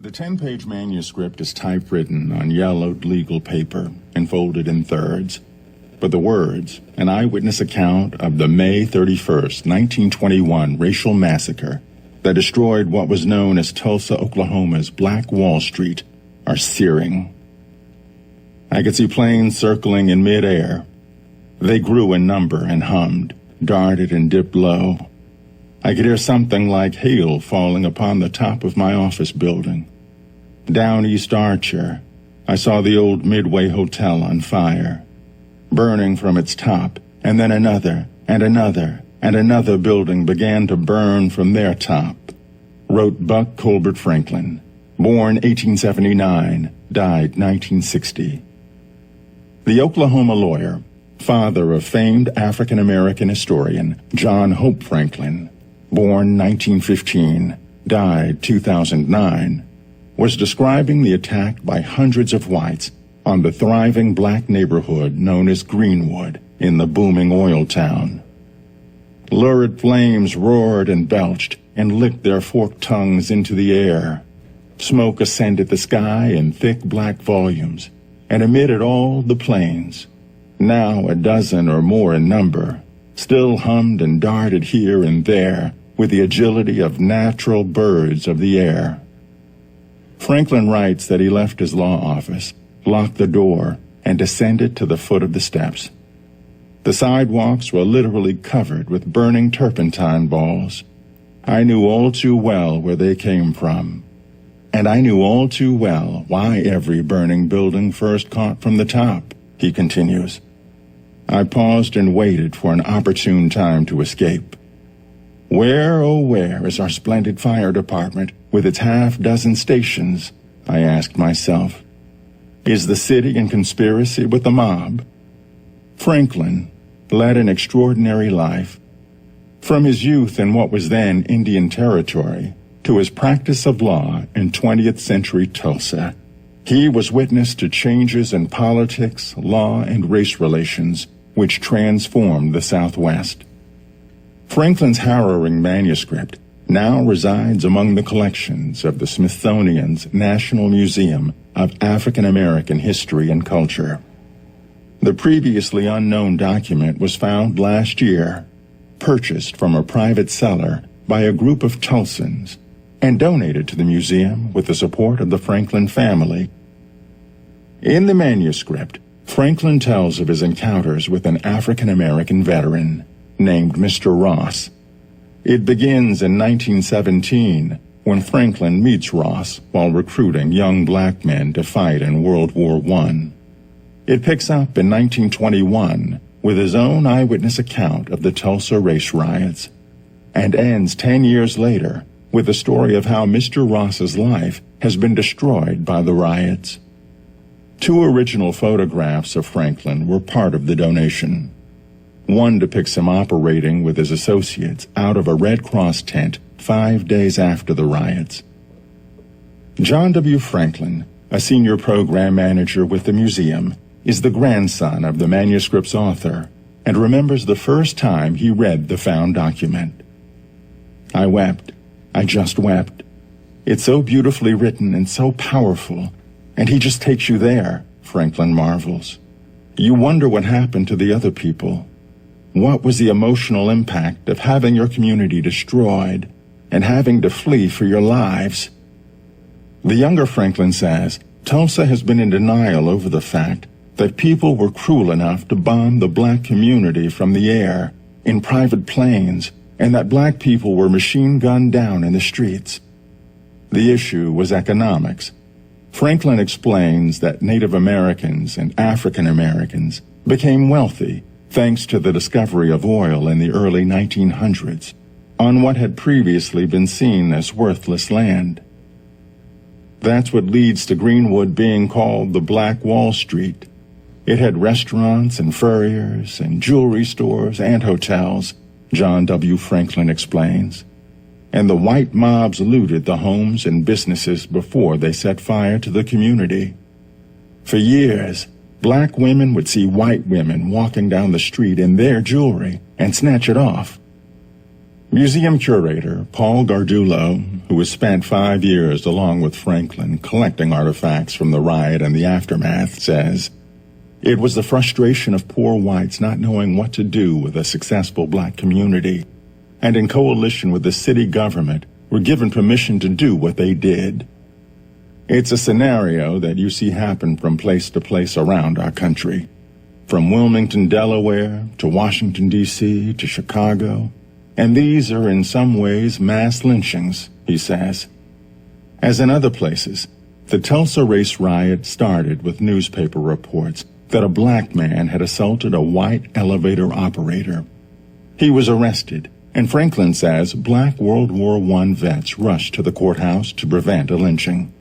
The 10-page manuscript is typewritten on yellowed legal paper and folded in thirds. But the words, an eyewitness account of the May 31st, 1921 racial massacre that destroyed what was known as Tulsa, Oklahoma's Black Wall Street, are searing. I could see planes circling in midair. They grew in number and hummed, darted and dipped low. I could hear something like hail falling upon the top of my office building. Down East Archer, I saw the old Midway Hotel on fire, burning from its top, and then another, and another, and another building began to burn from their top, wrote Buck Colbert Franklin, born 1879, died 1960. The Oklahoma lawyer, father of famed African-American historian John Hope Franklin, born 1915, died 2009, was describing the attack by hundreds of whites on the thriving black neighborhood known as Greenwood in the booming oil town. Lurid flames roared and belched and licked their forked tongues into the air. Smoke ascended the sky in thick black volumes, and amid it all the planes, now a dozen or more in number, still hummed and darted here and there with the agility of natural birds of the air. Franklin writes that he left his law office, locked the door, and descended to the foot of the steps. The sidewalks were literally covered with burning turpentine balls. I knew all too well where they came from. And I knew all too well why every burning building first caught from the top, he continues. I paused and waited for an opportune time to escape. Where, oh where, is our splendid fire department with its half-dozen stations? I asked myself. Is the city in conspiracy with the mob? Franklin led an extraordinary life. From his youth in what was then Indian Territory to his practice of law in 20th century Tulsa, he was witness to changes in politics, law, and race relations which transformed the Southwest. Franklin's harrowing manuscript now resides among the collections of the Smithsonian's National Museum of African American History and Culture. The previously unknown document was found last year, purchased from a private seller by a group of Tulsans, and donated to the museum with the support of the Franklin family. In the manuscript, Franklin tells of his encounters with an African American veteran named Mr. Ross. It begins in 1917 when Franklin meets Ross while recruiting young black men to fight in World War I. It picks up in 1921 with his own eyewitness account of the Tulsa race riots, and ends 10 years later with the story of how Mr. Ross's life has been destroyed by the riots. 2 original photographs of Franklin were part of the donation. One depicts him operating with his associates out of a Red Cross tent 5 days after the riots. John W. Franklin, a senior program manager with the museum, is the grandson of the manuscript's author and remembers the first time he read the found document. I wept. I just wept. It's so beautifully written and so powerful, and he just takes you there, Franklin marvels. You wonder what happened to the other people. What was the emotional impact of having your community destroyed and having to flee for your lives? The younger Franklin says Tulsa has been in denial over the fact that people were cruel enough to bomb the black community from the air in private planes, and that black people were machine gunned down in the streets. The issue was economics. Franklin explains that Native Americans and African Americans became wealthy thanks to the discovery of oil in the early 1900s on what had previously been seen as worthless land. That's what leads to Greenwood being called the Black Wall Street. It had restaurants and furriers and jewelry stores and hotels, John W. Franklin explains. And the white mobs looted the homes and businesses before they set fire to the community. For years, black women would see white women walking down the street in their jewelry and snatch it off. Museum curator Paul Gargiulo, who has spent 5 years along with Franklin collecting artifacts from the riot and the aftermath, says, "It was the frustration of poor whites not knowing what to do with a successful black community, and in coalition with the city government were given permission to do what they did." It's a scenario that you see happen from place to place around our country, from Wilmington, Delaware, to Washington, D.C., to Chicago, and these are in some ways mass lynchings, he says. As in other places, the Tulsa race riot started with newspaper reports that a black man had assaulted a white elevator operator. He was arrested, and Franklin says black World War I vets rushed to the courthouse to prevent a lynching.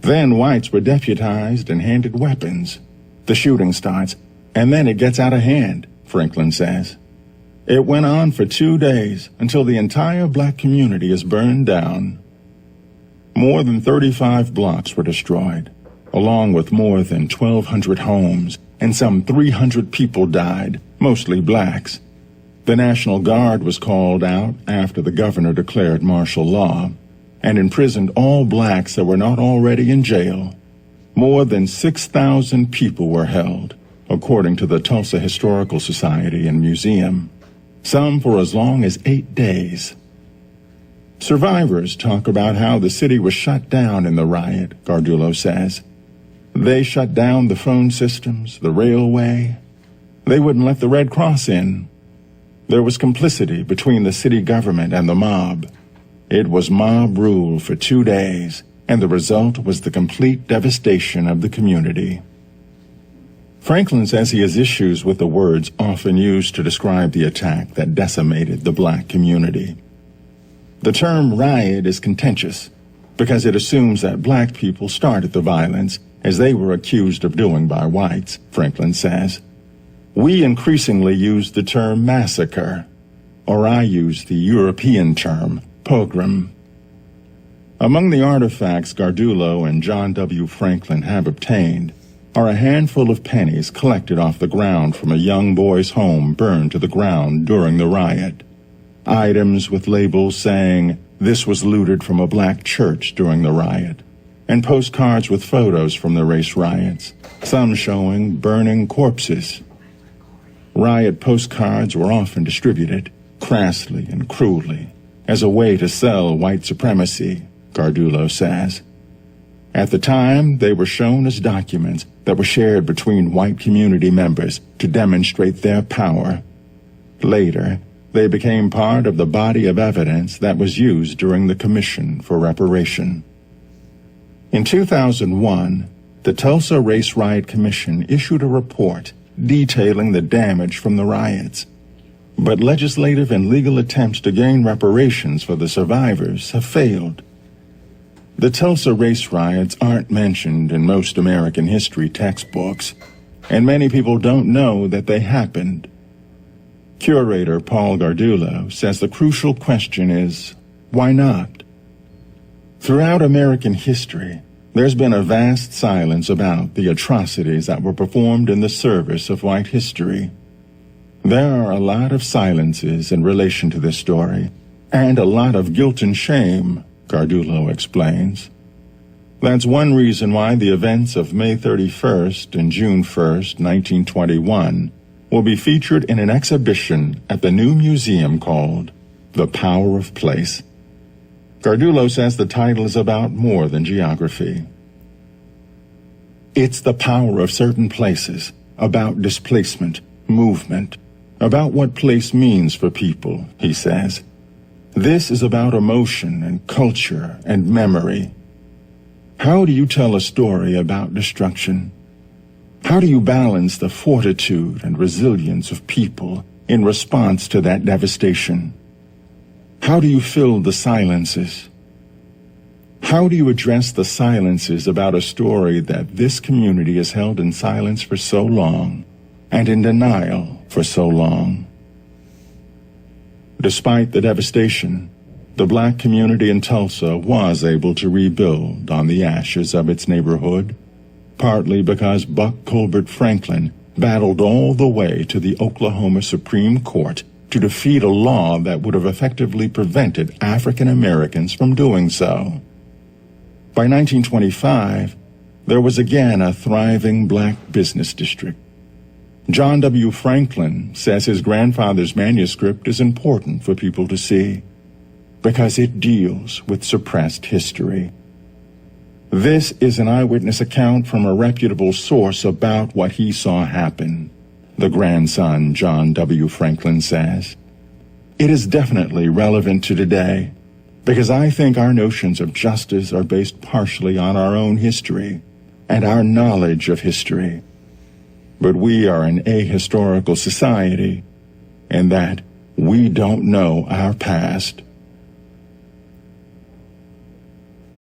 Then whites were deputized and handed weapons. The shooting starts, and then it gets out of hand, Franklin says. It went on for 2 days until the entire black community is burned down. More than 35 blocks were destroyed, along with more than 1,200 homes, and some 300 people died, mostly blacks. The National Guard was called out after the governor declared martial law and imprisoned all blacks that were not already in jail. More than 6,000 people were held, according to the Tulsa Historical Society and Museum, some for as long as 8 days. Survivors talk about how the city was shut down in the riot, Gargiulo says. They shut down the phone systems, the railway. They wouldn't let the Red Cross in. There was complicity between the city government and the mob. It was mob rule for 2 days, and the result was the complete devastation of the community. Franklin says he has issues with the words often used to describe the attack that decimated the black community. The term riot is contentious because it assumes that black people started the violence, as they were accused of doing by whites, Franklin says. We increasingly use the term massacre, or I use the European term pogrom. Among the artifacts Gargiulo and John W. Franklin have obtained are a handful of pennies collected off the ground from a young boy's home burned to the ground during the riot. Items with labels saying this was looted from a black church during the riot, and postcards with photos from the race riots, some showing burning corpses. Riot postcards were often distributed, crassly and cruelly, as a way to sell white supremacy, Gargiulo says. At the time, they were shown as documents that were shared between white community members to demonstrate their power. Later, they became part of the body of evidence that was used during the Commission for Reparation. In 2001, the Tulsa Race Riot Commission issued a report detailing the damage from the riots. But legislative and legal attempts to gain reparations for the survivors have failed. The Tulsa race riots aren't mentioned in most American history textbooks, and many people don't know that they happened. Curator Paul Gargiulo says the crucial question is, why not? Throughout American history, there's been a vast silence about the atrocities that were performed in the service of white history. There are a lot of silences in relation to this story, and a lot of guilt and shame, Gargiulo explains. That's one reason why the events of May 31st and June 1st, 1921, will be featured in an exhibition at the new museum called The Power of Place. Gargiulo says the title is about more than geography. It's the power of certain places, about displacement, movement, about what place means for people, he says. This is about emotion and culture and memory. How do you tell a story about destruction? How do you balance the fortitude and resilience of people in response to that devastation? How do you fill the silences? How do you address the silences about a story that this community has held in silence for so long and in denial for so long? Despite the devastation, the black community in Tulsa was able to rebuild on the ashes of its neighborhood, partly because Buck Colbert Franklin battled all the way to the Oklahoma Supreme Court to defeat a law that would have effectively prevented African Americans from doing so. By 1925, there was again a thriving black business district. John W. Franklin says his grandfather's manuscript is important for people to see because it deals with suppressed history. This is an eyewitness account from a reputable source about what he saw happen, the grandson John W. Franklin says. It is definitely relevant to today because I think our notions of justice are based partially on our own history and our knowledge of history. But we are an ahistorical society in that we don't know our past.